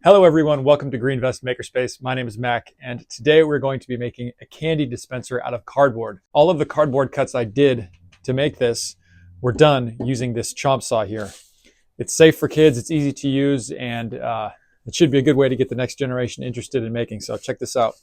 Hello everyone, welcome to Greenvest Makerspace. My name is Mac, and today we're going to be making a candy dispenser out of cardboard. All of the cardboard cuts I did to make this were done using this ChompSaw here. It's safe for kids, it's easy to use, and it should be a good way to get the next generation interested in making, so check this out.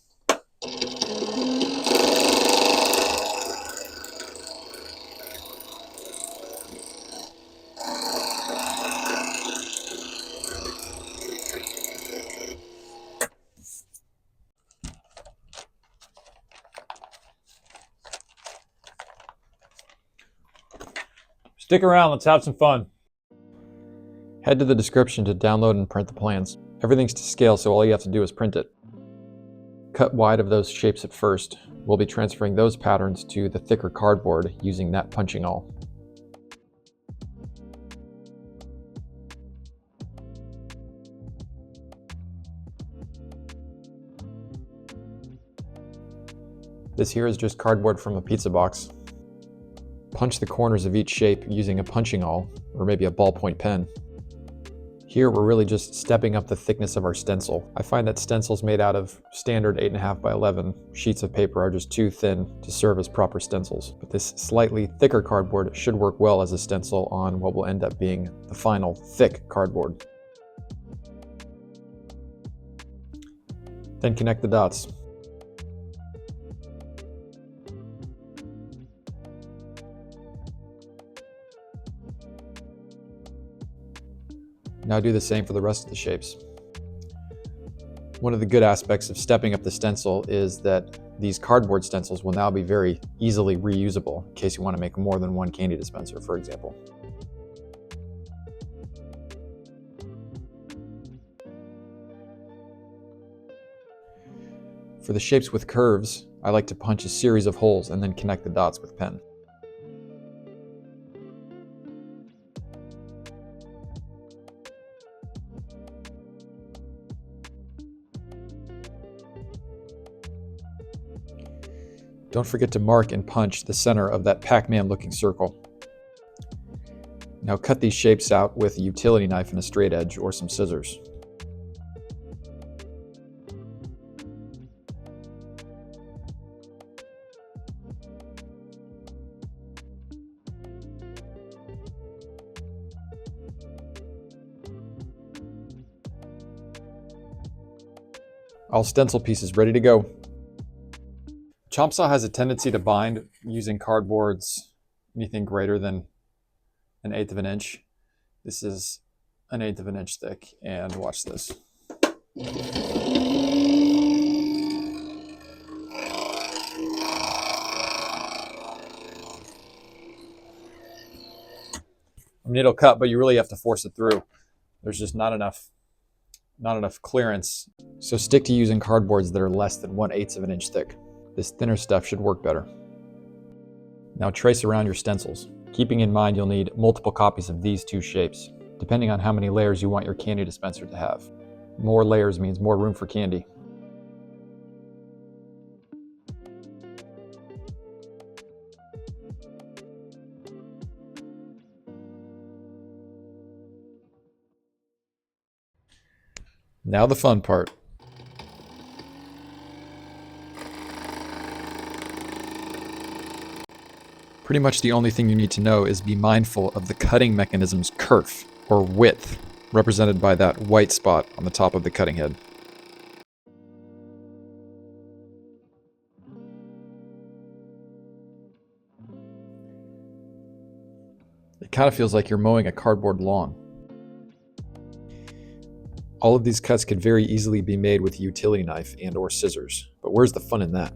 Stick around, let's have some fun. Head to the description to download and print the plans. Everything's to scale, so all you have to do is print it. Cut wide of those shapes at first. We'll be transferring those patterns to the thicker cardboard using that punching awl. This here is just cardboard from a pizza box. Punch the corners of each shape using a punching awl, or maybe a ballpoint pen. Here we're really just stepping up the thickness of our stencil. I find that stencils made out of standard 8.5 by 11 sheets of paper are just too thin to serve as proper stencils. But this slightly thicker cardboard should work well as a stencil on what will end up being the final thick cardboard. Then connect the dots. Now do the same for the rest of the shapes. One of the good aspects of stepping up the stencil is that these cardboard stencils will now be very easily reusable in case you want to make more than one candy dispenser, for example. For the shapes with curves, I like to punch a series of holes and then connect the dots with pen. Don't forget to mark and punch the center of that Pac-Man looking circle. Now cut these shapes out with a utility knife and a straight edge or some scissors. All stencil pieces ready to go. ChompSaw has a tendency to bind using cardboards anything greater than 1/8 of an inch. This is 1/8 of an inch thick, and watch this. I mean, it'll cut, but you really have to force it through. There's just not enough clearance. So stick to using cardboards that are less than 1/8 of an inch thick. This thinner stuff should work better. Now trace around your stencils, keeping in mind you'll need multiple copies of these two shapes, depending on how many layers you want your candy dispenser to have. More layers means more room for candy. Now the fun part. Pretty much the only thing you need to know is be mindful of the cutting mechanism's kerf, or width, represented by that white spot on the top of the cutting head. It kind of feels like you're mowing a cardboard lawn. All of these cuts could very easily be made with a utility knife and or scissors, but where's the fun in that?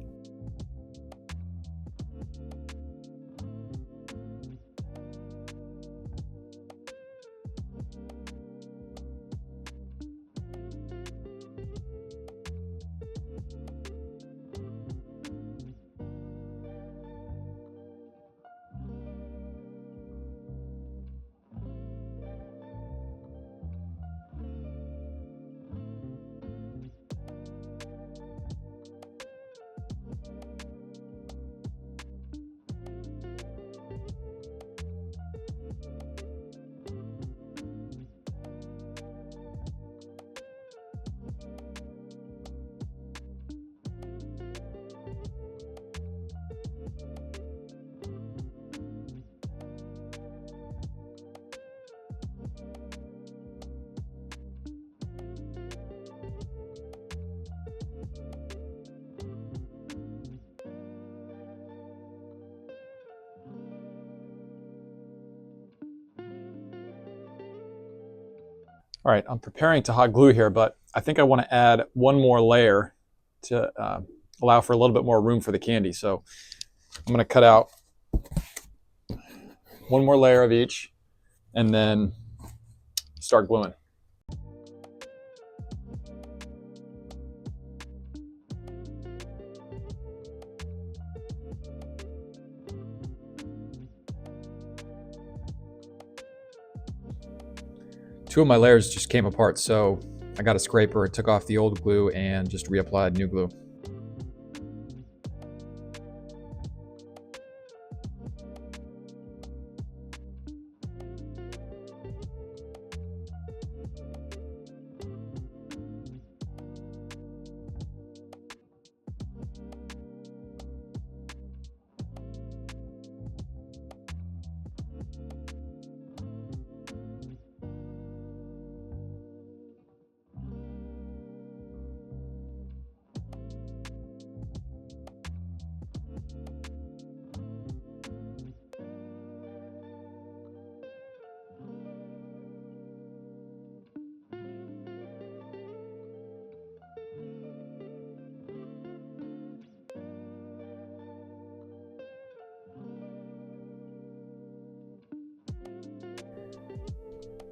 All right, I'm preparing to hot glue here, but I think I want to add one more layer to allow for a little bit more room for the candy. So I'm going to cut out one more layer of each and then start gluing. Two of my layers just came apart, so I got a scraper, took off the old glue, and just reapplied new glue.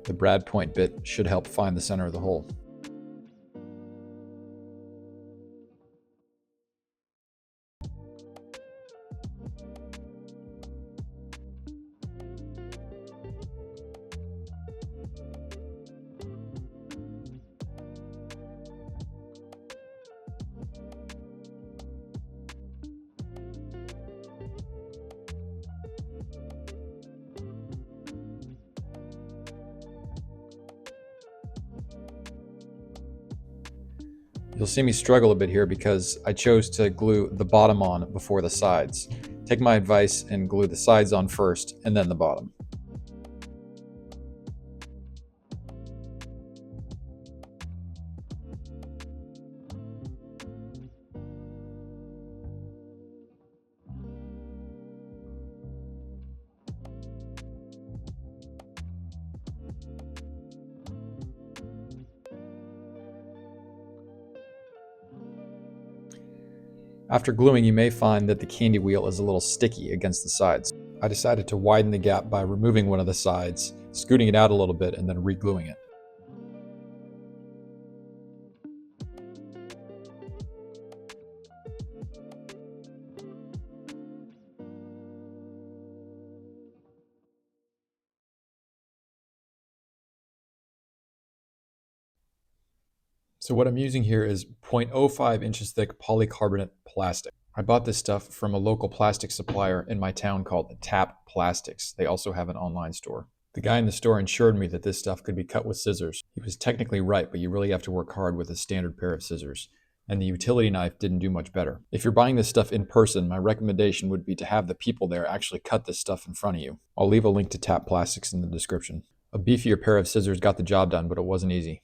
The brad point bit should help find the center of the hole. You'll see me struggle a bit here because I chose to glue the bottom on before the sides. Take my advice and glue the sides on first and then the bottom. After gluing, you may find that the candy wheel is a little sticky against the sides. I decided to widen the gap by removing one of the sides, scooting it out a little bit, and then re-gluing it. So what I'm using here is 0.05 inches thick polycarbonate plastic. I bought this stuff from a local plastic supplier in my town called Tap Plastics. They also have an online store. The guy in the store assured me that this stuff could be cut with scissors. He was technically right, but you really have to work hard with a standard pair of scissors. And the utility knife didn't do much better. If you're buying this stuff in person, my recommendation would be to have the people there actually cut this stuff in front of you. I'll leave a link to Tap Plastics in the description. A beefier pair of scissors got the job done, but it wasn't easy.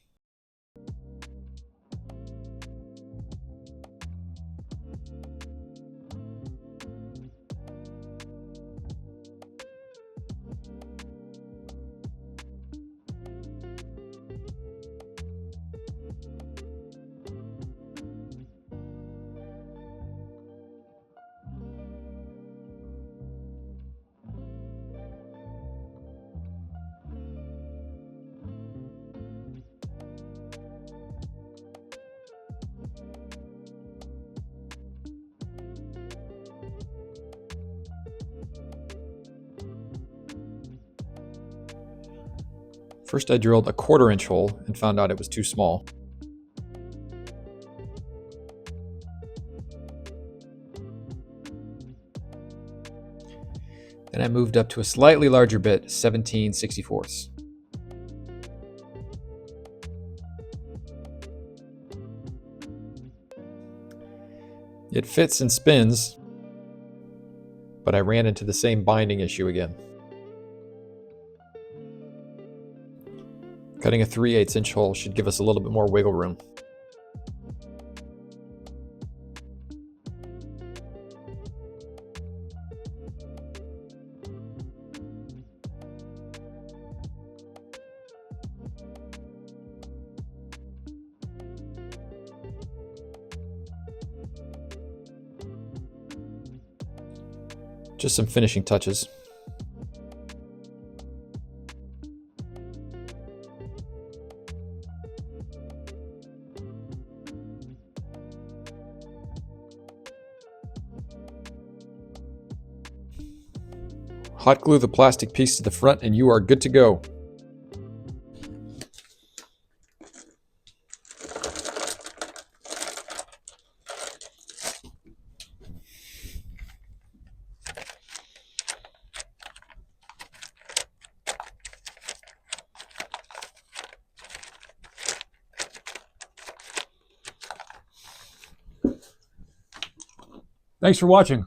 First I drilled a 1/4 inch hole and found out it was too small. Then I moved up to a slightly larger bit, 17/64. It fits and spins, but I ran into the same binding issue again. Cutting a 3/8 inch hole should give us a little bit more wiggle room. Just some finishing touches. Hot glue the plastic piece to the front and you are good to go. Thanks for watching.